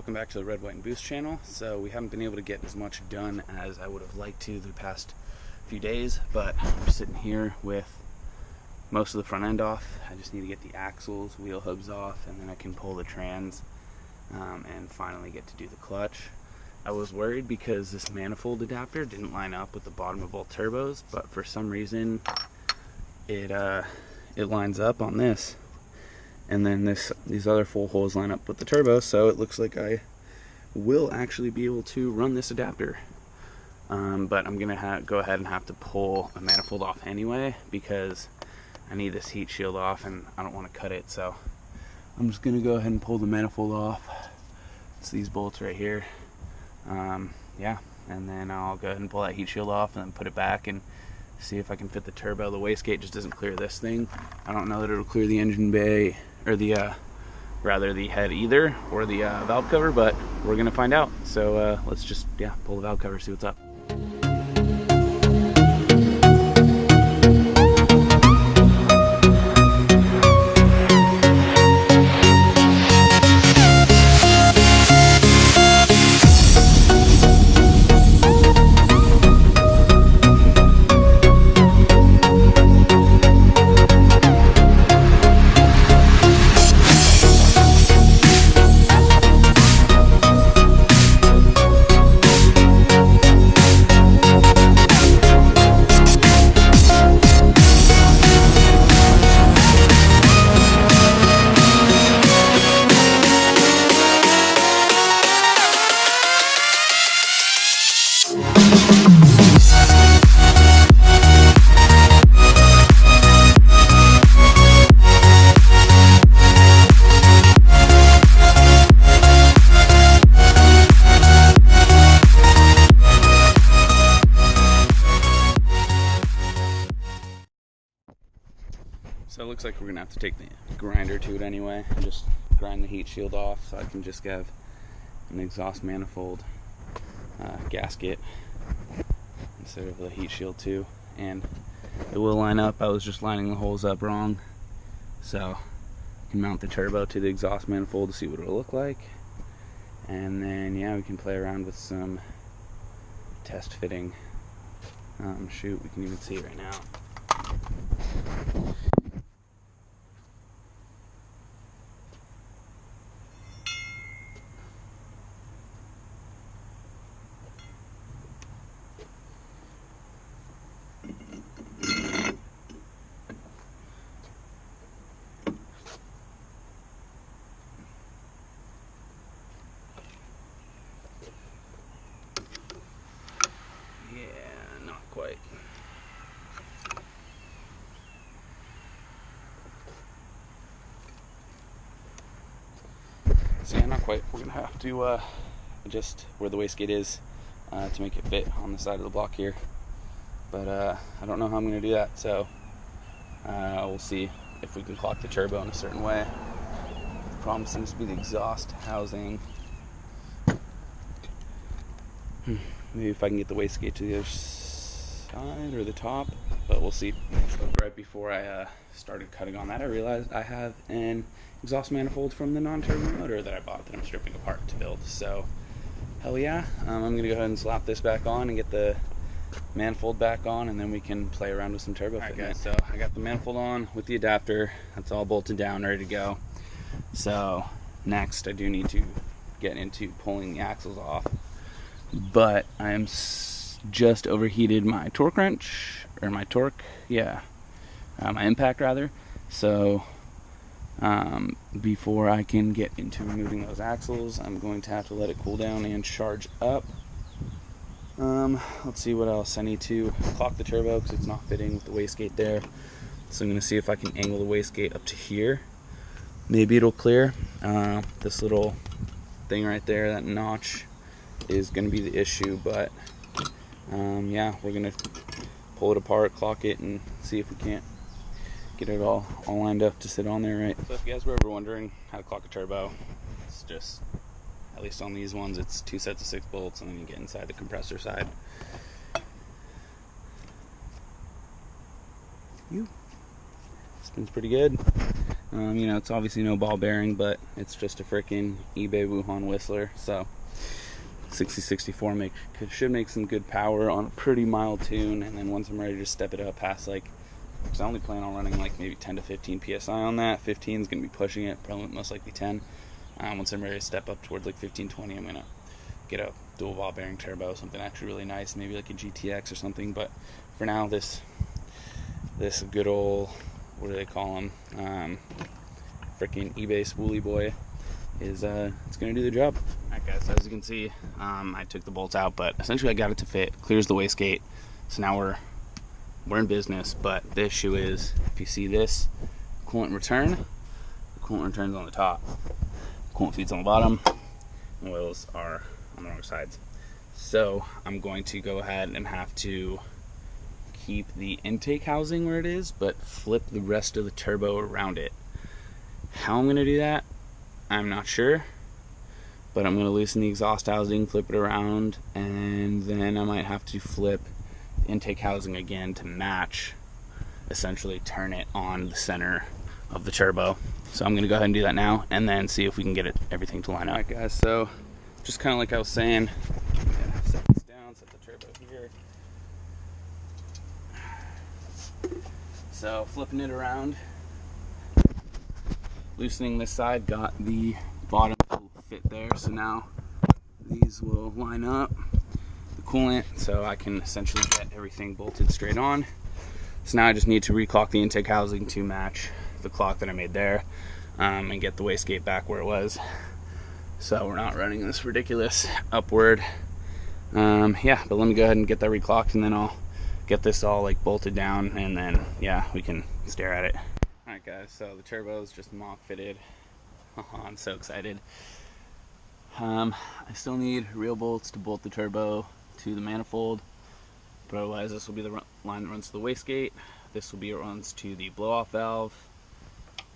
welcome back to the Red, White, and Boost channel. So we haven't been able to get as much done as I would have liked to the past few days, but I'm sitting here with most of the front end off. I just need to get the axles, wheel hubs off, and then I can pull the trans and finally get to do the clutch. I was worried because this manifold adapter didn't line up with the bottom of both turbos, but for some reason it lines up on this. And then these other 4 holes line up with the turbo, so it looks like I will actually be able to run this adapter. But I'm gonna go ahead and have to pull a manifold off anyway because I need this heat shield off and I don't want to cut it. So I'm just gonna go ahead and pull the manifold off. It's these bolts right here. Yeah, and then I'll go ahead and pull that heat shield off and then put it back and see if I can fit the turbo. The wastegate just doesn't clear this thing. I don't know that it'll clear the engine bay or rather the head either, or the valve cover, but we're gonna find out. So let's just pull the valve cover, see what's up. So it looks like we're gonna have to take the grinder to it anyway and just grind the heat shield off so I can just have an exhaust manifold gasket instead of the heat shield too. And it will line up. I was just lining the holes up wrong, so I can mount the turbo to the exhaust manifold to see what it'll look like. And then we can play around with some test fitting. Shoot, we can even see it right now. Not quite. So not quite. We're gonna have to adjust where the wastegate is to make it fit on the side of the block here. But I don't know how I'm gonna do that, so we'll see if we can clock the turbo in a certain way. The problem seems to be the exhaust housing. Maybe if I can get the wastegate to the other side or the top, but we'll see. Right before I started cutting on that, I realized I have an exhaust manifold from the non-turbo motor that I bought that I'm stripping apart to build. So hell yeah, I'm gonna go ahead and slap this back on and get the manifold back on, and then we can play around with some turbo fitment. So I got the manifold on with the adapter. That's all bolted down, ready to go. So next I do need to get into pulling the axles off, but I am just overheated my torque wrench, or my torque, my impact rather. So before I can get into removing those axles, I'm going to have to let it cool down and charge up. Let's see what else. I need to clock the turbo because it's not fitting with the wastegate there. So I'm going to see if I can angle the wastegate up to here. Maybe it'll clear. This little thing right there, that notch, is going to be the issue, but we're going to pull it apart, clock it, and see if we can't get it all lined up to sit on there right. So if you guys were ever wondering how to clock a turbo, it's just, at least on these ones, it's 2 sets of 6 bolts, and then you get inside the compressor side. Spins pretty good. You know, it's obviously no ball bearing, but it's just a freaking eBay Wuhan Whistler. So 6064 should make some good power on a pretty mild tune. And then once I'm ready to step it up past, like, because I only plan on running like maybe 10 to 15 psi on that. 15 is going to be pushing it, probably most likely 10. Once I'm ready to step up towards like 15, 20, I'm going to get a dual ball bearing turbo, something actually really nice, maybe like a GTX or something. But for now, this good old, what do they call them, freaking eBay spoolie boy is it's gonna do the job. Alright guys, so as you can see, I took the bolts out, but essentially I got it to fit, clears the wastegate. So now we're in business. But the issue is, if you see this coolant return, the coolant returns on the top, coolant feeds on the bottom, oils are on the wrong sides. So I'm going to go ahead and have to keep the intake housing where it is, but flip the rest of the turbo around it. How I'm going to do that, I'm not sure, but I'm going to loosen the exhaust housing, flip it around, and then I might have to flip the intake housing again to match, essentially turn it on the center of the turbo. So I'm going to go ahead and do that now, and then see if we can get everything to line up. Alright guys, so just kind of like I was saying, set this down, set the turbo here. So flipping it around, loosening this side, got the bottom to fit there. So now these will line up, the coolant, so I can essentially get everything bolted straight on. So now I just need to reclock the intake housing to match the clock that I made there, and get the wastegate back where it was, so we're not running this ridiculous upward. Yeah, but let me go ahead and get that reclocked, and then I'll get this all like bolted down, and then yeah, we can stare at it. Alright guys, so the turbo is just mock fitted. I'm so excited. I still need real bolts to bolt the turbo to the manifold, but otherwise this will be the line that runs to the wastegate. This will be what runs to the blow-off valve,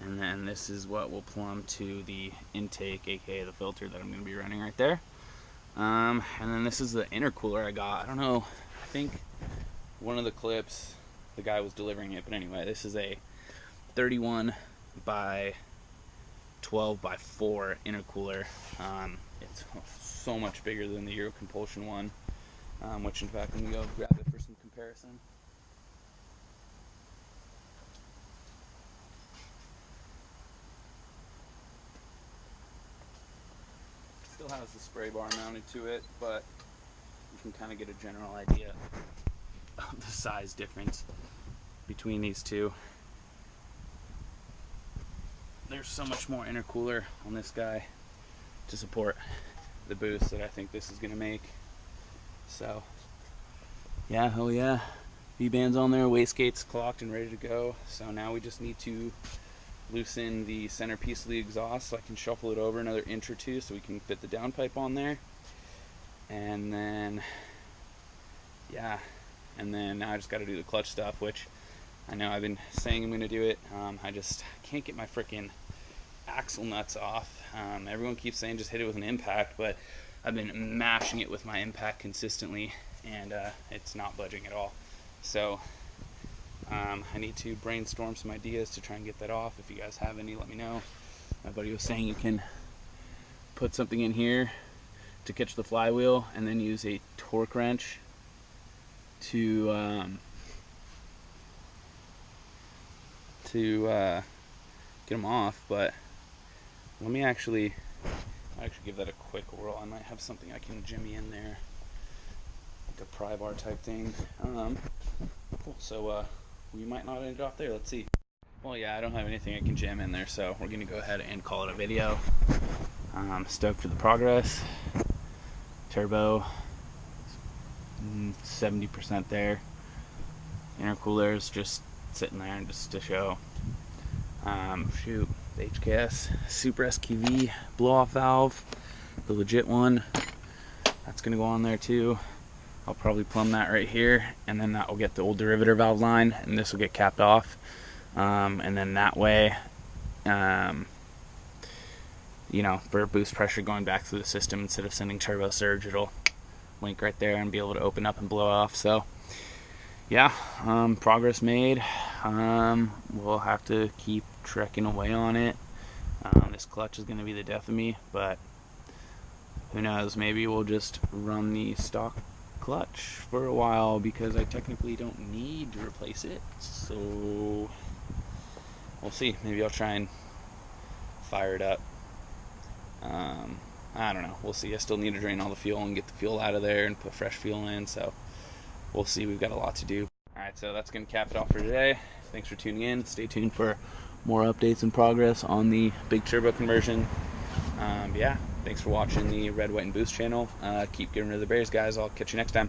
and then this is what will plumb to the intake, aka the filter that I'm going to be running right there. And then this is the intercooler I got. I don't know, I think one of the clips the guy was delivering it, but anyway, this is a 31 by 12 by 4 intercooler. It's so much bigger than the Euro Compulsion one, which in fact, I'm going to go grab it for some comparison. Still has the spray bar mounted to it, but you can kind of get a general idea of the size difference between these two. There's so much more intercooler on this guy to support the boost that I think this is going to make. So yeah, oh yeah, V-bands on there, wastegate's clocked and ready to go. So now we just need to loosen the center piece of the exhaust so I can shuffle it over another inch or two so we can fit the downpipe on there. And then yeah, and then now I just got to do the clutch stuff, which I know I've been saying I'm going to do it. I just can't get my freaking axle nuts off. Everyone keeps saying just hit it with an impact, but I've been mashing it with my impact consistently, and it's not budging at all. So I need to brainstorm some ideas to try and get that off. If you guys have any, let me know. My buddy was saying you can put something in here to catch the flywheel and then use a torque wrench to get them off. But let me actually give that a quick whirl. I might have something I can jimmy in there, like a pry bar type thing. Cool. So we might not end it off there. Let's see. Well, yeah, I don't have anything I can jam in there, so we're gonna go ahead and call it a video. Stoked for the progress. Turbo 70% there. Intercooler is just sitting there just to show. Shoot, the HKS Super SQV blow-off valve, the legit one. That's gonna go on there too. I'll probably plumb that right here, and then that will get the old derivator valve line, and this will get capped off. And then that way, you know, for boost pressure going back through the system, instead of sending turbo surge, it'll link right there and be able to open up and blow off. So yeah, progress made. We'll have to keep trekking away on it. This clutch is going to be the death of me, but who knows, maybe we'll just run the stock clutch for a while because I technically don't need to replace it. So we'll see. Maybe I'll try and fire it up. I don't know. We'll see. I still need to drain all the fuel and get the fuel out of there and put fresh fuel in, so we'll see. We've got a lot to do. Alright, so that's going to cap it off for today. Thanks for tuning in. Stay tuned for more updates and progress on the big turbo conversion. Yeah, thanks for watching the Red, White, and Boost channel. Keep getting rid of the bears, guys. I'll catch you next time.